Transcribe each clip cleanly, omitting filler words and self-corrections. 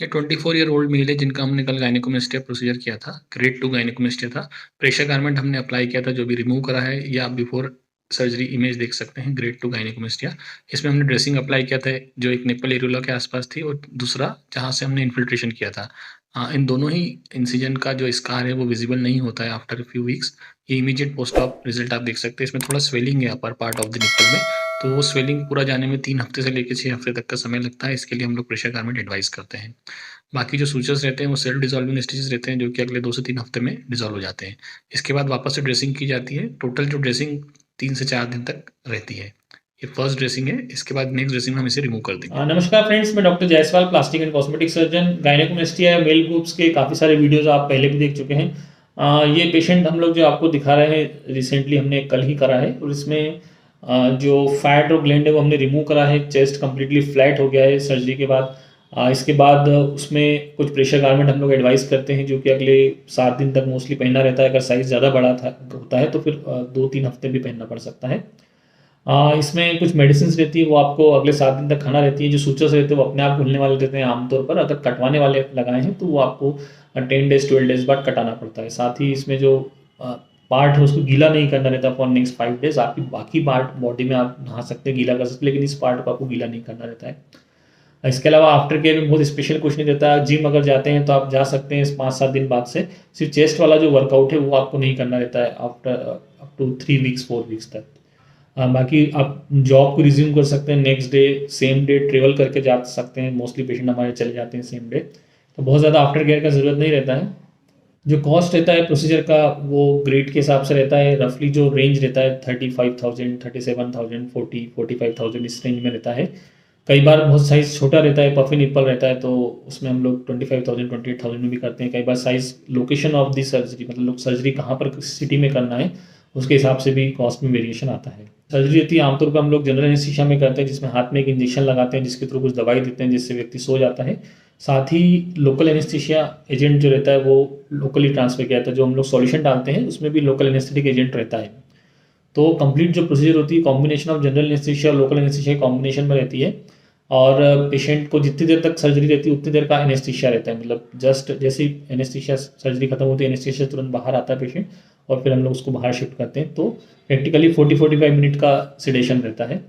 ये 24 year old mail है जिनका हमने कल गायनेकोमेस्टिया प्रोसीजर किया था। ग्रेड 2 गायनेकोमेस्टिया था। प्रेशर गारमेंट हमने अप्लाई किया था जो भी रिमूव करा है, या आप बिफोर सर्जरी इमेज देख सकते हैं। ग्रेड 2 गायनेकोमेस्टिया, इसमें हमने ड्रेसिंग अप्लाई किया था जो एक निप्पल एरियोला के आसपास थी, और दूसरा जहाँ से हमने इन्फिल्ट्रेशन किया था। इन दोनों ही इंसिजन का जो स्कार है वो विजिबल नहीं होता है आफ्टर फ्यू वीक्स। ये इमीडिएट पोस्ट ऑप रिजल्ट आप देख सकते हैं। इसमें थोड़ा स्वेलिंग है upper part of the nipple में, तो वो स्वेलिंग पूरा जाने में 3 हफ्ते से लेकर 6 हफ्ते तक का समय लगता है। इसके लिए हम लोग प्रेशर गारमेंट एडवाइस करते हैं। बाकी जो सूचर्स रहते हैं वो सेल्फ डिसॉल्विंग स्टिचेस रहते हैं जो कि अगले 2 से 3 हफ्ते में डिसॉल्व हो जाते हैं। इसके बाद वापस से ड्रेसिंग की जाती है। टोटल जो ड्रेसिंग 3 से 4 दिन तक रहती है। ये फर्स्ट ड्रेसिंग है। इसके बाद नेक्स्ट ड्रेसिंग में हम इसे रिमूव कर देंगे। नमस्कार फ्रेंड्स, मैं doctor Jaiswal, plastic and cosmetic surgeon. Gynaecomastia या मेल ग्रुप्स के काफ़ी सारे वीडियोस आप पहले भी देख चुके हैं। ये पेशेंट हम लोग जो आपको दिखा रहे हैं रिसेंटली हमने कल ही करा है, और इसमें जो फैट और ग्लैंड है वो हमने रिमूव करा है। चेस्ट कम्प्लीटली फ्लैट हो गया है सर्जरी के बाद। इसके बाद उसमें कुछ प्रेशर गारमेंट हम लोग एडवाइस करते हैं जो कि अगले 7 दिन तक मोस्टली पहनना रहता है। अगर साइज़ ज़्यादा बड़ा होता है तो फिर 2-3 हफ्ते भी पहनना पड़ सकता है। इसमें कुछ मेडिसिन रहती है वो आपको अगले 7 दिन तक खाना रहती है। जो सूचर्स रहते हैं वो अपने आप खुलने वाले रहते हैं आमतौर पर। अगर कटवाने वाले लगाए हैं तो वो आपको 10 डेज 12 डेज बाद कटाना पड़ता है। साथ ही इसमें जो पार्ट है उसको गीला नहीं करना रहता फॉर नेक्स्ट 5 डेज। आपकी बाकी पार्ट बॉडी में आप नहा सकते हैं, गीला कर सकते हैं, लेकिन इस पार्ट को आपको गीला नहीं करना रहता है। इसके अलावा आफ्टर केयर में बहुत स्पेशल कुछ नहीं रहता है। जिम अगर जाते हैं तो आप जा सकते हैं 5-7 दिन बाद से। सिर्फ चेस्ट वाला जो वर्कआउट है वो आपको नहीं करना रहता है after up to 3 weeks 4 weeks तक। बाकी आप जॉब को रिज्यूम कर सकते हैं next day, same day travel करके जा सकते हैं। मोस्टली पेशेंट हमारे चले जाते हैं सेम डे, तो बहुत ज़्यादा आफ्टर केयर का ज़रूरत नहीं रहता है। जो कॉस्ट रहता है प्रोसीजर का वो ग्रेड के हिसाब से रहता है। रफली जो रेंज रहता है 35,000, 37,000, 45,000 इस रेंज में रहता है। कई बार बहुत साइज़ छोटा रहता है, पफी निप्पल रहता है, तो उसमें हम लोग 25,000, 28,000 में भी करते हैं। कई बार size location of the surgery, मतलब लोग सर्जरी कहाँ पर सिटी में करना है उसके हिसाब से भी कॉस्ट में वेरिएशन आता है। सर्जरी रहती है आमतौर पर हम लोग जनरल एनेस्थीसिया में करते हैं, जिसमें हाथ में एक इंजेक्शन लगाते हैं जिसके थ्रू कुछ दवाई देते हैं जिससे व्यक्ति सो जाता है। साथ ही लोकल एनेस्थीसिया एजेंट जो रहता है वो लोकली ट्रांसफर किया जाता है। जो हम लोग सॉल्यूशन डालते हैं उसमें भी लोकल एनेस्थेटिक एजेंट रहता है। तो कंप्लीट जो प्रोसीजर होती है कॉम्बिनेशन ऑफ जनरल एनेस्थीसिया और लोकल एनेस्थीसिया कॉम्बिनेशन में रहती है। और पेशेंट को जितनी देर तक सर्जरी रहती है उतनी देर का एनेस्थीसिया रहता है। मतलब जस्ट जैसे ही एनेस्थीसिया सर्जरी खत्म होती है एनेस्थीसिया तुरंत बाहर आता है पेशेंट, और फिर हम लोग उसको बाहर शिफ्ट करते हैं। तो प्रैक्टिकली 40-45 मिनट का सिडेशन रहता है।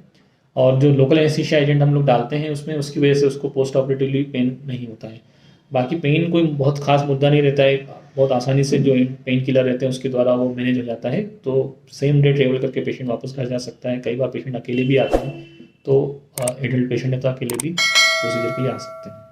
और जो लोकल एनेस्थीसिया एजेंट हम लोग डालते हैं उसमें उसकी वजह से उसको पोस्ट ऑपरेटिवली पेन नहीं होता है। बाकी पेन कोई बहुत खास मुद्दा नहीं रहता है। बहुत आसानी से जो पेन किलर रहते हैं उसके द्वारा वो मैनेज हो जाता है। तो सेम डे ट्रेवल करके पेशेंट वापस घर जा सकता है। कई बार पेशेंट अकेले भी आते हैं, तो एडल्ट पेशेंट है तो अकेले भी प्रोसीजर के लिए आ सकते हैं।